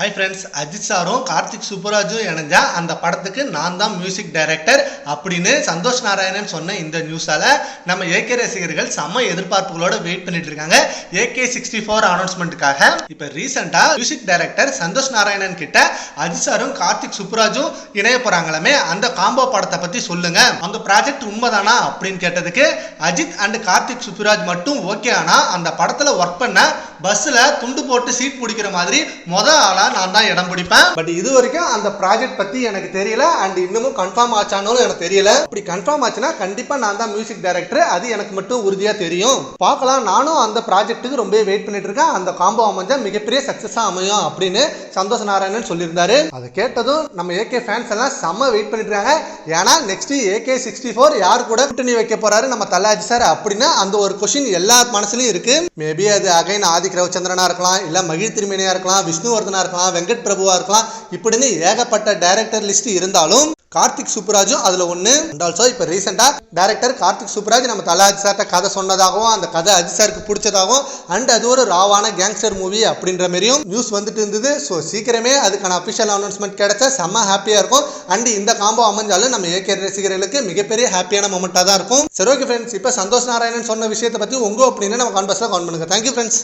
Hi friends, Ajith சாரும் கார்த்திக் சுப்புராஜும் இணைஞ்சா அந்த படத்துக்கு நான் தான் மியூசிக் டைரக்டர் அப்படின்னு சந்தோஷ் நாராயணன் சொன்ன இந்த நியூஸால நம்ம ஏகே ரசிகர்கள் செம்ம எதிர்பார்ப்புகளோட வெயிட் பண்ணிட்டு இருக்காங்க AK-64 அனௌன்ஸ்மெண்ட்டுக்காக. இப்போ ரீசெண்டா மியூசிக் டைரக்டர் சந்தோஷ் நாராயணன் கிட்ட அஜித் சாரும் கார்த்திக் சுப்புராஜும் இணைய போறாங்களே, அந்த காம்போ படத்தை பத்தி சொல்லுங்க, அந்த ப்ராஜெக்ட் உண்மைதானா அப்படின்னு கேட்டதுக்கு அஜித் அண்ட் கார்த்திக் சுப்புராஜ் மட்டும் ஓகே ஆனா அந்த படத்துல ஒர்க் பண்ண பஸ்ல துண்டு போட்டு சீட் பிடிக்கிற மாதிரி ஆளா நான் தான் இடம் பிடிப்பேன். பட் இது வரைக்கும் அந்த ப்ராஜெக்ட் பத்தி எனக்கு தெரியல அண்ட் இன்னமும் கன்ஃபார்ம் ஆச்சானு எனக்கு தெரியல. அப்படி கன்ஃபார்ம் ஆச்சுன்னா கண்டிப்பா நான் தான் மியூசிக் டைரக்டர், அது எனக்கு மட்டும் உறுதியா தெரியும். பார்க்கலாம், நானும் அந்த ப்ராஜெக்ட்டுக்கு ரொம்ப வெயிட் பண்ணிட்டு இருக்கேன். அந்த காம்போ அமைஞ்சா மிகப்பெரிய சக்சஸா அமையும் அப்படின்னு சந்தோஷ் நாராயணன் சொல்லியிருந்தாரு. அதை கேட்டதும் நம்ம ஏகே ஃபேன்ஸ் எல்லாம் செம்ம வெயிட் பண்ணிட்டு இருக்காங்க. ஏன்னா நெக்ஸ்ட் AK-64 யார் கூட கூட்டணி வைக்க போறாரு நம்ம தலாஜி சார் அப்படின்னு அந்த ஒரு கொஸ்டின் எல்லா மனசுலயும் இருக்கு. மேபி அது அகைன் ஆதிக் ரவிச்சந்திரனா இருக்கலாம், இல்ல மகிழ் திருமேனியா இருக்கலாம், விஷ்ணுவர்தனா இருக்கலாம், வெங்கட் பிரபுவா இருக்கலாம், இப்படின்னு ஏகப்பட்ட டைரக்டர் லிஸ்ட் இருந்தாலும் கார்த்திக் சுப்புராஜும் அதுல ஒண்ணு. அண்ட் ஆல்சோ இப்ப ரீசெண்டா டைரக்டர் கார்த்திக் சுப்புராஜ் நம்ம தலாஜி சார்ட்ட கதை சொன்னதாகவும் அந்த கதை அஜித் சாருக்கு பிடிச்சதாகவும் அண்ட் அது ஒரு ராவான கேங்ஸ்டர் மூவி அப்படின்ற மாதிரியும் நியூஸ் வந்துட்டு இருந்தது. ஸோ சீக்கிரமே அதுக்கான அபிஷியல் அனௌன்ஸ்மெண்ட் கிடைச்சா செம்ம ஹாப்பியா இருக்கும். அண்ட் இந்த காம்போ அமைஞ்சாலும் நம்ம ஏகே ரசிகர்களுக்கு மிகப்பெரிய ஹாப்பியான மொமெண்டா தான் இருக்கும். சரி, ஓகே ஃப்ரெண்ட்ஸ், இப்ப சந்தோஷ் நாராயணன் சொன்ன விஷயத்தை பத்தி உங்க அப்படின்னு நம்ம கான்வர்ஸ்ல கவுண்ட் பண்ணுங்க. Thank you friends.